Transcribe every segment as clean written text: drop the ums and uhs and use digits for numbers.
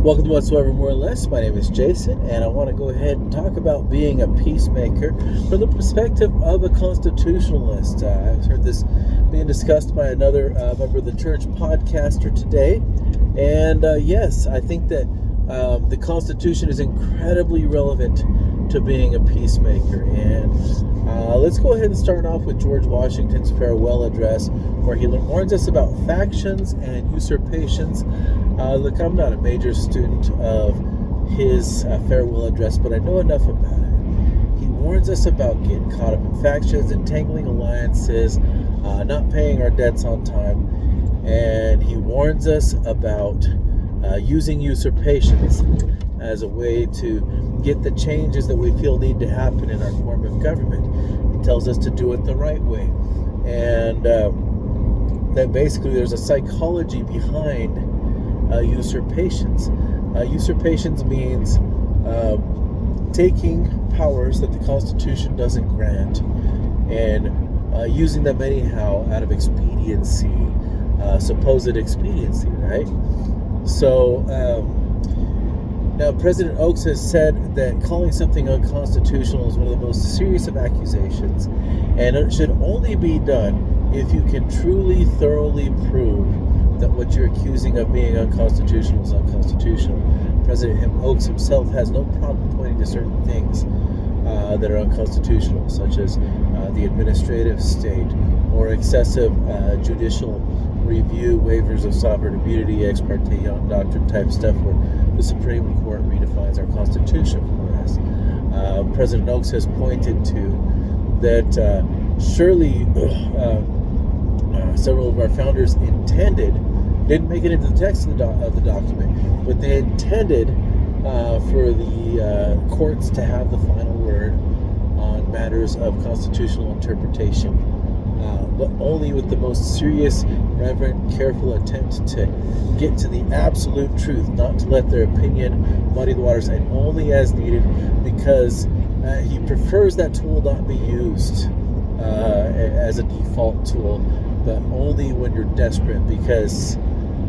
Welcome to Whatsoever More or Less. My name is Jason, and I want to go ahead and talk about being a peacemaker from the perspective of a constitutionalist. I've heard this being discussed by another member of the church podcaster today. And yes, I think that the Constitution is incredibly relevant to being a peacemaker. And let's go ahead and start off with George Washington's farewell address, where he warns us about factions and usurpations. Look, I'm not a major student of his farewell address, but I know enough about it. He warns us about getting caught up in factions, entangling alliances, not paying our debts on time, and he warns us about using usurpations as a way to get the changes that we feel need to happen in our form of government. He tells us to do it the right way, and that basically there's a psychology behind usurpations. Usurpations means taking powers that the Constitution doesn't grant and using them anyhow out of expediency, supposed expediency, right? So now President Oaks has said that calling something unconstitutional is one of the most serious of accusations, and it should only be done if you can truly, thoroughly prove that what you're accusing of being unconstitutional is unconstitutional. President Oaks himself has no problem pointing to certain things that are unconstitutional, such as the administrative state or excessive judicial review, waivers of sovereign immunity, ex parte Young doctrine type stuff, where the Supreme Court redefines our Constitution for us. President Oaks has pointed to that surely several of our founders didn't make it into the text of the document, but they intended for the courts to have the final word on matters of constitutional interpretation, but only with the most serious, reverent, careful attempt to get to the absolute truth, not to let their opinion muddy the waters, and only as needed, because he prefers that tool not be used as a default tool, but only when you're desperate, because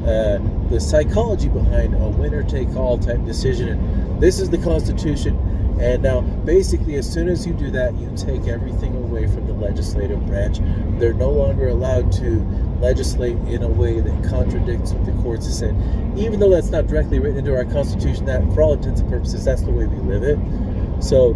the psychology behind a winner-take-all type decision, and this is the Constitution, and now basically as soon as you do that, you take everything away from the legislative branch. They're no longer allowed to legislate in a way that contradicts what the courts have said, even though that's not directly written into our Constitution. That, for all intents and purposes, that's the way we live it. So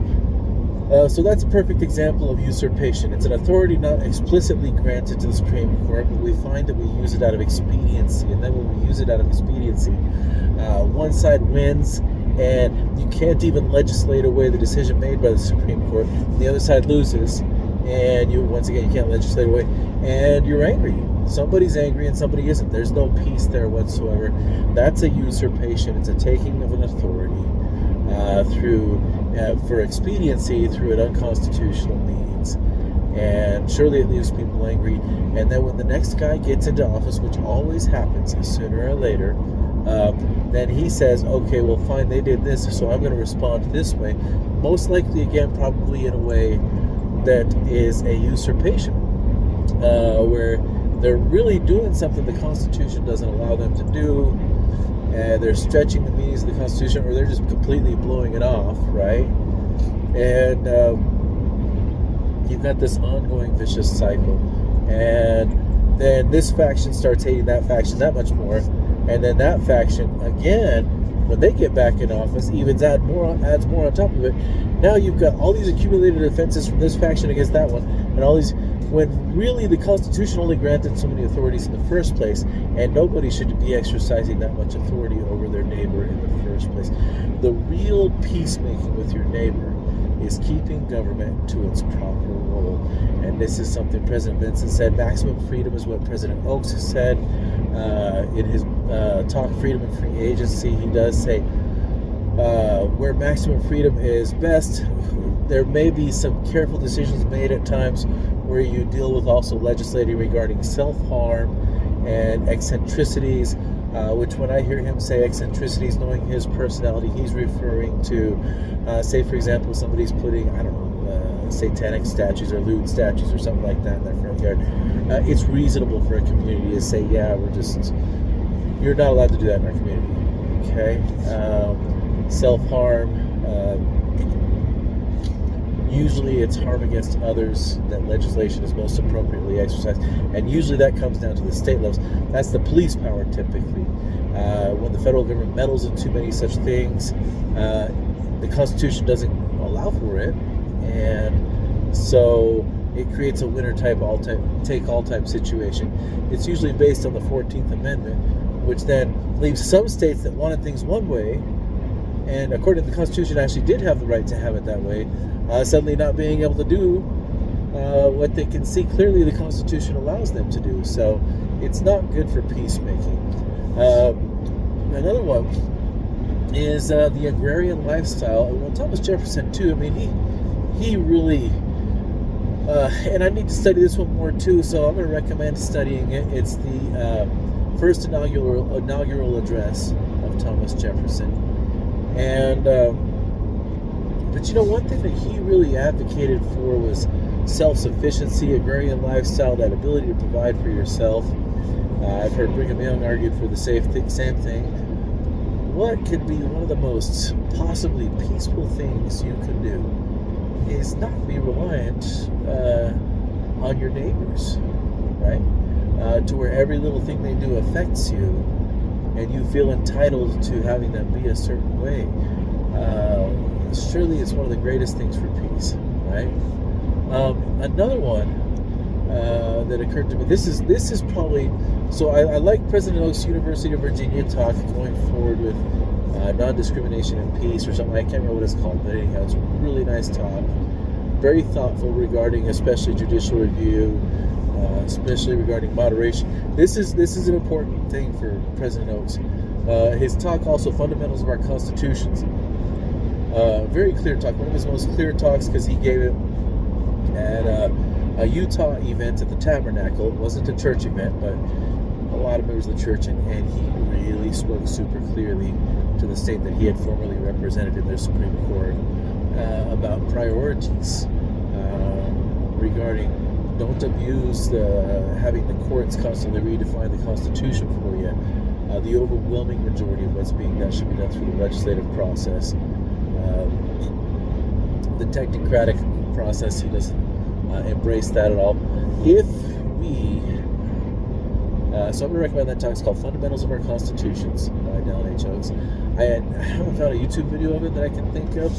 that's a perfect example of usurpation. It's an authority not explicitly granted to the Supreme Court, but we find that we use it out of expediency. And then when we use it out of expediency, one side wins, and you can't even legislate away the decision made by the Supreme Court. The other side loses, and you can't legislate away, and you're angry. Somebody's angry and somebody isn't. There's no peace there whatsoever. That's a usurpation. It's a taking of an authority for expediency through an unconstitutional means, and surely it leaves people angry. And then when the next guy gets into office, which always happens sooner or later, then he says, okay, well fine, they did this, so I'm going to respond this way, most likely again probably in a way that is a usurpation, where they're really doing something the Constitution doesn't allow them to do. They're stretching the meanings of the Constitution, or they're just completely blowing it off, right? And you've got this ongoing vicious cycle. And then this faction starts hating that faction that much more. And then that faction, again, when they get back in office, adds more on top of it. Now you've got all these accumulated offenses from this faction against that one, and all these, when really the Constitution only granted so many authorities in the first place, and nobody should be exercising that much authority over their neighbor in the first place. The real peacemaking with your neighbor is keeping government to its proper role. And this is something President Benson said. Maximum freedom is what President Oaks has said in his talk, Freedom and Free Agency. He does say where maximum freedom is best, there may be some careful decisions made at times where you deal with also legislating regarding self-harm and eccentricities, which when I hear him say eccentricities, knowing his personality, he's referring to, say for example, somebody's putting, I don't know, satanic statues or lewd statues or something like that in their front yard. It's reasonable for a community to say, yeah, you're not allowed to do that in our community. Okay, self-harm. Usually it's harm against others that legislation is most appropriately exercised. And usually that comes down to the state levels. That's the police power typically. When the federal government meddles in too many such things, the Constitution doesn't allow for it. And so it creates a winner-take-all type situation. It's usually based on the 14th Amendment, which then leaves some states that wanted things one way, and according to the Constitution actually did have the right to have it that way, suddenly not being able to do what they can see clearly the Constitution allows them to do. So it's not good for peacemaking. Another one is the agrarian lifestyle. Well, Thomas Jefferson too. I mean, he really, and I need to study this one more too. So I'm going to recommend studying it. It's the first inaugural address of Thomas Jefferson, and but you know, one thing that he really advocated for was self-sufficiency, agrarian lifestyle, that ability to provide for yourself. I've heard Brigham Young argued for the same thing. What could be one of the most possibly peaceful things you can do is not be reliant on your neighbors, right? To where every little thing they do affects you, and you feel entitled to having them be a certain way. Surely it's one of the greatest things for peace, right? Another one that occurred to me. This is probably, so I like President Oak's University of Virginia talk going forward with non-discrimination and peace or something. I can't remember what it's called, but anyhow, it's a really nice talk, very thoughtful regarding especially judicial review, especially regarding moderation. This is an important thing for President Oakes. His talk also, fundamentals of our constitutions. Very clear talk, one of his most clear talks, because he gave it at a Utah event at the Tabernacle. It wasn't a church event, but a lot of members of the church, and he really spoke super clearly to the state that he had formerly represented in their Supreme Court about priorities regarding don't abuse having the courts constantly redefine the Constitution for you. The overwhelming majority of what's being done should be done through the legislative process. The technocratic process, he doesn't embrace that at all. If we, so I'm going to recommend that talk. It's called Fundamentals of Our Constitutions by Dallin H. Oakes. I haven't found a YouTube video of it that I can think of,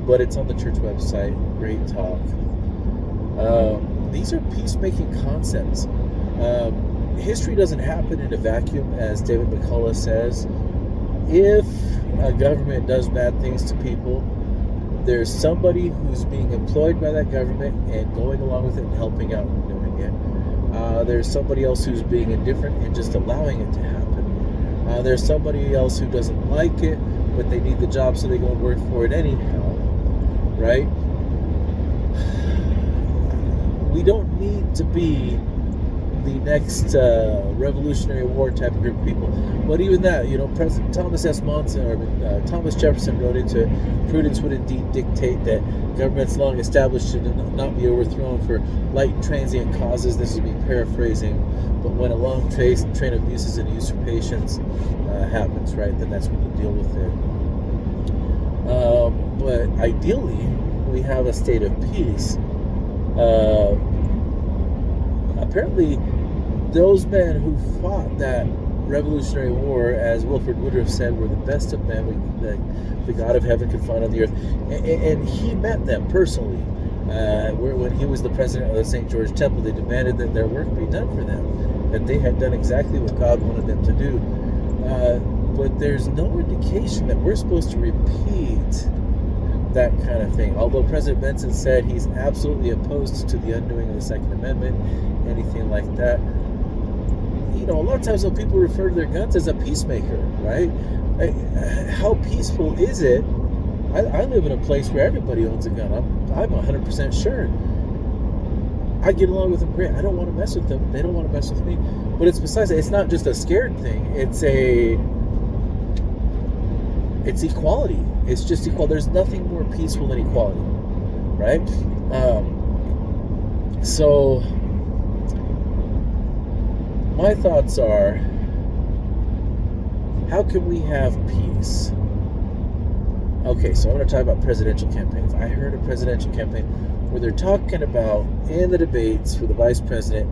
but it's on the church website. Great talk. These are peacemaking concepts. History doesn't happen in a vacuum, as David McCullough says. If a government does bad things to people, there's somebody who's being employed by that government and going along with it and helping out and doing it. There's somebody else who's being indifferent and just allowing it to happen. There's somebody else who doesn't like it, but they need the job, so they go and work for it anyhow, right? We don't need to be the next Revolutionary War type of group of people. But even that, you know, President Thomas Jefferson wrote into it, prudence would indeed dictate that governments long established should not be overthrown for light and transient causes. This would be paraphrasing. But when a long train of abuses and usurpations happens, right, then that's when you deal with it. But ideally, we have a state of peace. Apparently, those men who fought that Revolutionary War, as Wilford Woodruff said, were the best of men the God of heaven could find on the earth. And he met them personally. When he was the president of the St. George Temple, they demanded that their work be done for them, that they had done exactly what God wanted them to do. But there's no indication that we're supposed to repeat that kind of thing. Although President Benson said he's absolutely opposed to the undoing of the Second Amendment, anything like that. You know, a lot of times when people refer to their guns as a peacemaker, right? How peaceful is it? I live in a place where everybody owns a gun. I'm 100% sure. I get along with them great. I don't want to mess with them. They don't want to mess with me. But it's besides that. It's not just a scared thing. It's equality. It's just equal. There's nothing more peaceful than equality, right? So my thoughts are, How can we have peace? Okay, so I'm going to talk about presidential campaigns. I heard a presidential campaign where they're talking about, in the debates for the vice president,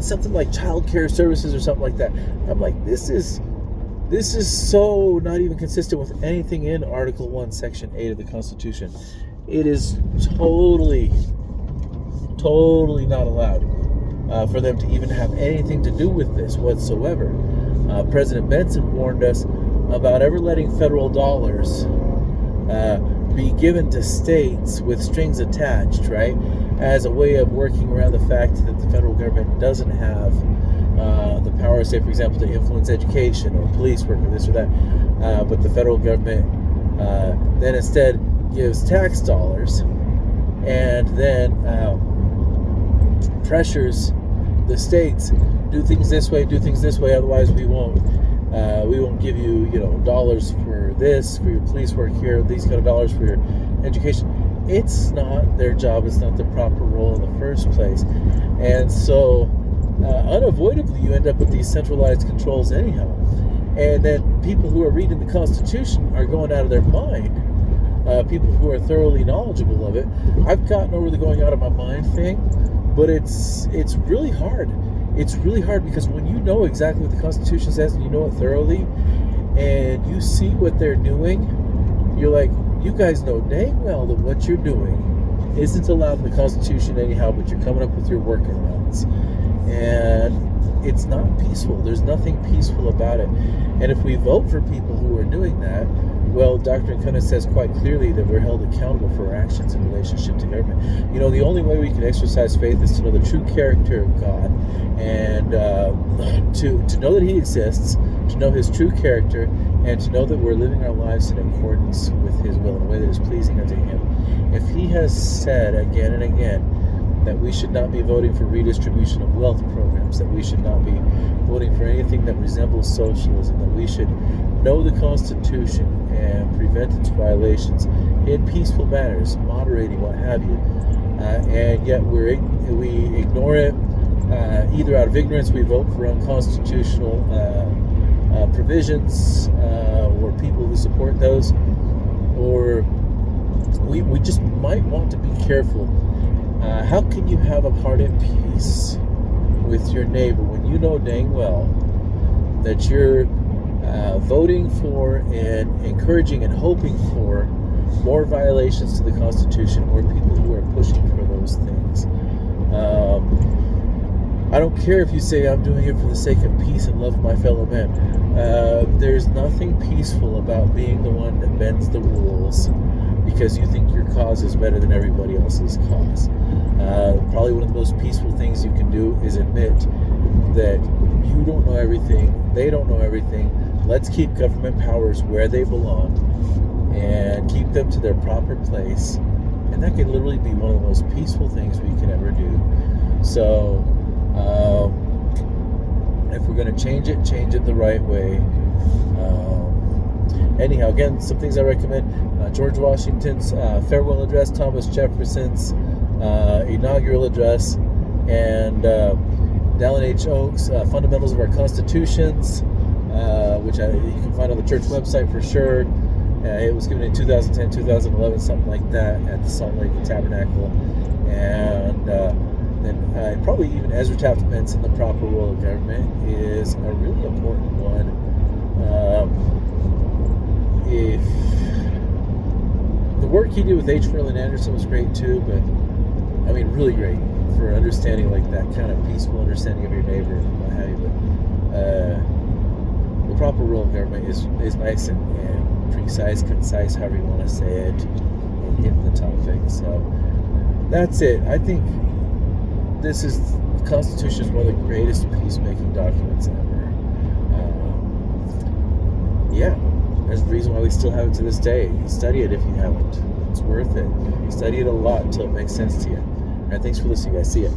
something like child care services or something like that. I'm like, this is so not even consistent with anything in Article 1, Section 8 of the Constitution. It is totally not allowed for them to even have anything to do with this whatsoever. President Benson warned us about ever letting federal dollars be given to states with strings attached, right? As a way of working around the fact that the federal government doesn't have the power, say, for example, to influence education or police work or this or that. But the federal government then instead gives tax dollars and then pressures the states, do things this way, otherwise we won't give you, dollars for this, for your police work here, these kind of dollars for your education. It's not their job. It's not the proper role in the first place. And so unavoidably you end up with these centralized controls anyhow. And then people who are reading the Constitution are going out of their mind. People who are thoroughly knowledgeable of it. I've gotten over the going out of my mind thing, but it's really hard. It's really hard because when you know exactly what the Constitution says and you know it thoroughly and you see what they're doing, you're like, you guys know dang well that what you're doing isn't allowed in the Constitution anyhow, but you're coming up with your workarounds. And it's not peaceful. There's nothing peaceful about it. And if we vote for people who are doing that, well, Doctrine Covenants says quite clearly that we're held accountable for our actions in relationship to government. The only way we can exercise faith is to know the true character of God and to know that He exists, to know His true character, and to know that we're living our lives in accordance with His will in a way that is pleasing unto Him. If He has said again and again that we should not be voting for redistribution of wealth programs, that we should not be voting for anything that resembles socialism, that we should know the Constitution and prevent its violations in peaceful manners, moderating, what have you, and yet we ignore it. Either out of ignorance we vote for unconstitutional provisions or people who support those, or we just might want to be careful. How can you have a heart at peace with your neighbor when you know dang well that you're voting for and encouraging and hoping for more violations to the Constitution or people who are pushing for those things? I don't care if you say I'm doing it for the sake of peace and love of my fellow men. There's nothing peaceful about being the one that bends the rules because you think your cause is better than everybody else's cause. Probably one of the most peaceful things you can do is admit that you don't know everything, they don't know everything. Let's keep government powers where they belong and keep them to their proper place. And that can literally be one of the most peaceful things we can ever do. So, if we're going to change it the right way. Anyhow, again, some things I recommend. George Washington's farewell address, Thomas Jefferson's inaugural address, and Dallin H. Oaks' Fundamentals of Our Constitutions, which you can find on the church website for sure. It was given in 2010, 2011, something like that, at the Salt Lake Tabernacle. And then probably even Ezra Taft Benson, The Proper Role of Government, is a really important one. If the work he did with H. Merlin Anderson was great too, but I mean really great for understanding like that kind of peaceful understanding of your neighbor and what have you. But the proper role of government is nice and precise, concise, however you want to say it, and hitting the topic. So that's it. I think the Constitution is one of the greatest peacemaking documents ever. There's a reason why we still have it to this day. Study it if you haven't. It's worth it. Study it a lot until it makes sense to you. All right, thanks for listening, guys. See ya.